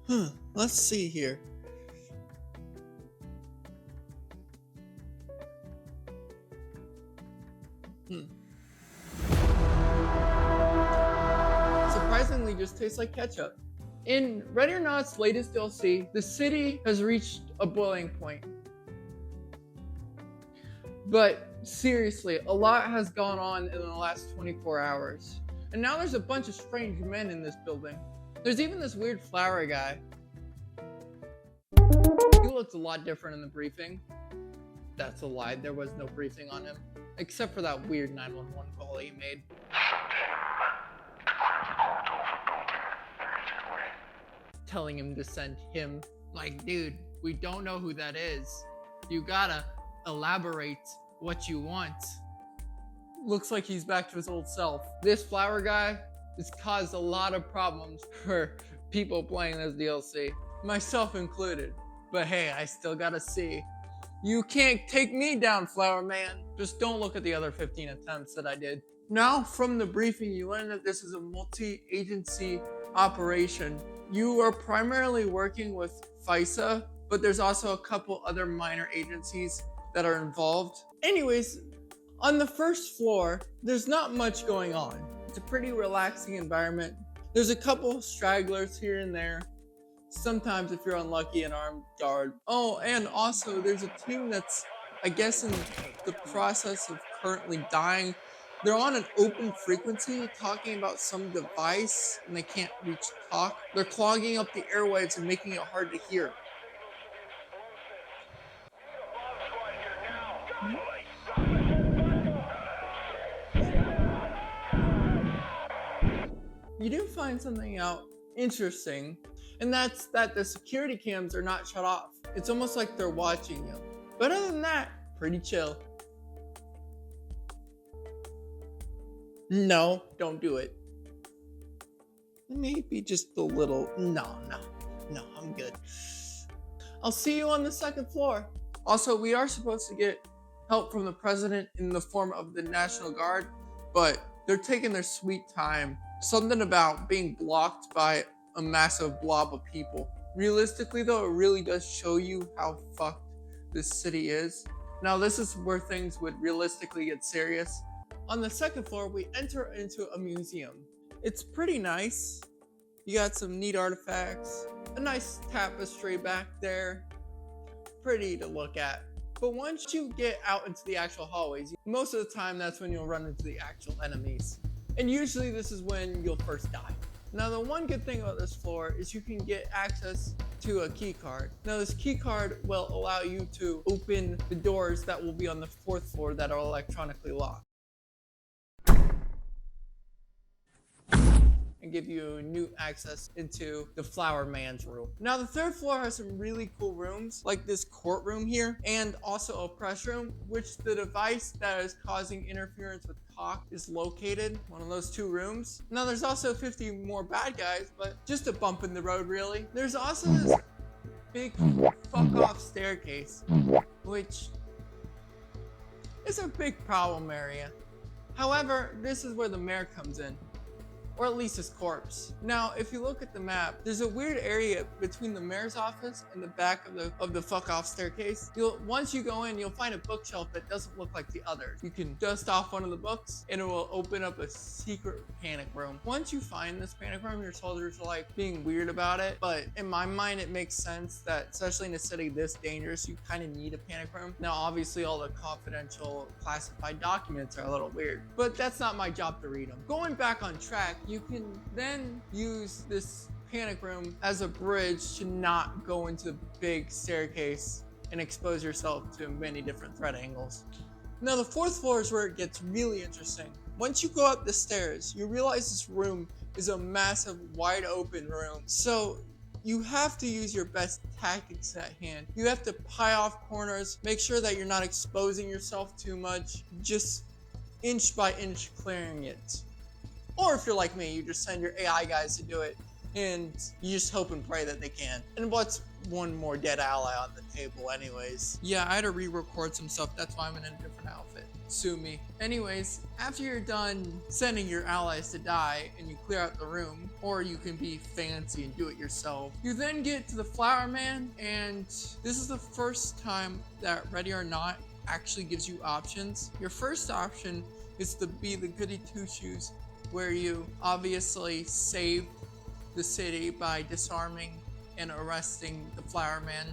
Let's see here. Surprisingly, just tastes like ketchup. In ReadyorNot's latest DLC, the city has reached a boiling point. But seriously, a lot has gone on in the last 24 hours. And now there's a bunch of strange men in this building. There's even this weird flower guy. He looked a lot different in the briefing. That's a lie, there was no briefing on him. Except for that weird 911 call he made. Telling him to send him. Like, dude, we don't know who that is. You gotta elaborate what you want. Looks like he's back to his old self. This flower guy has caused a lot of problems for people playing this DLC, myself included. But hey, I still gotta see. You can't take me down, Flower Man. Just don't look at the other 15 attempts that I did. Now, from the briefing, you learn that this is a multi-agency operation. You are primarily working with FISA, but there's also a couple other minor agencies that are involved. Anyways, on the first floor, there's not much going on. It's a pretty relaxing environment. There's a couple stragglers here and there. Sometimes if you're unlucky, an armed guard. Oh, and also there's a team that's, I guess, in the process of currently dying. They're on an open frequency talking about some device and they can't reach talk. They're clogging up the airwaves and making it hard to hear. You do find something out interesting, and that's that the security cams are not shut off. It's almost like they're watching you. But other than that, pretty chill. No, don't do it. Maybe just a little. No, I'm good. I'll see you on the second floor. Also, we are supposed to get help from the president in the form of the National Guard, but they're taking their sweet time. Something about being blocked by a massive blob of people. Realistically though, it really does show you how fucked this city is. Now this is where things would realistically get serious. On the second floor, we enter into a museum. It's pretty nice. You got some neat artifacts, a nice tapestry back there. Pretty to look at. But once you get out into the actual hallways, most of the time that's when you'll run into the actual enemies. And usually this is when you'll first die. Now the one good thing about this floor is you can get access to a key card. Now this key card will allow you to open the doors that will be on the fourth floor that are electronically locked. And give you new access into the Flower Man's room. Now the third floor has some really cool rooms, like this courtroom here, and also a press room, which the device that is causing interference with talk is located, one of those two rooms. Now there's also 50 more bad guys, but just a bump in the road really. There's also this big fuck off staircase, which is a big problem area. However, this is where the mayor comes in. Or at least his corpse. Now, if you look at the map, there's a weird area between the mayor's office and the back of the fuck off staircase. Once you go in, you'll find a bookshelf that doesn't look like the others. You can dust off one of the books and it will open up a secret panic room. Once you find this panic room, your soldiers are like being weird about it, but in my mind, it makes sense that especially in a city this dangerous, you kind of need a panic room. Now, obviously all the confidential classified documents are a little weird, but that's not my job to read them. Going back on track, you can then use this panic room as a bridge to not go into the big staircase and expose yourself to many different threat angles. Now the fourth floor is where it gets really interesting. Once you go up the stairs, you realize this room is a massive wide open room. So you have to use your best tactics at hand. You have to pry off corners, make sure that you're not exposing yourself too much, just inch by inch clearing it. Or if you're like me, you just send your AI guys to do it and you just hope and pray that they can. And what's one more dead ally on the table anyways? Yeah, I had to re-record some stuff, that's why I'm in a different outfit. sue me. Anyways, after you're done sending your allies to die and you clear out the room, or you can be fancy and do it yourself, you then get to the Flower Man, and this is the first time that Ready or Not actually gives you options. Your first option is to be the goody two-shoes, where you obviously save the city by disarming and arresting the Flower Man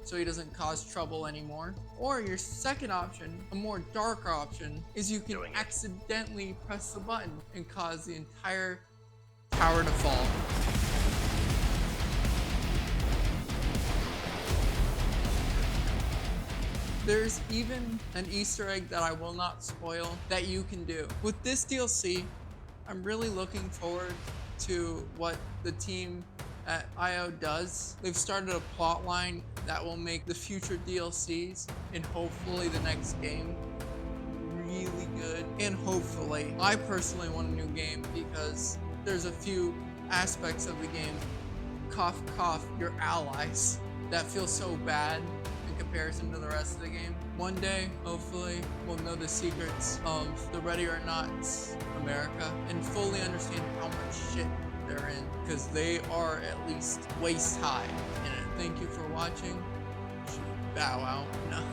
so he doesn't cause trouble anymore. Or your second option, a more dark option, is you can accidentally press the button and cause the entire tower to fall. There's even an Easter egg that I will not spoil that you can do. With this DLC, I'm really looking forward to what the team at IO does. They've started a plot line that will make the future DLCs and hopefully the next game really good. And hopefully, I personally want a new game because there's a few aspects of the game, cough cough, your allies, that feel so bad in comparison to the rest of the game. One day, hopefully, we'll know the secrets of the Ready or Not America and fully understand how much shit they're in, because they are at least waist high in it. Thank you for watching. Bow out. No.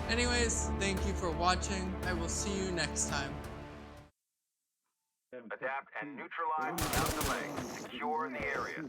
Anyways, thank you for watching. I will see you next time. Adapt and neutralize without delay. Secure the area.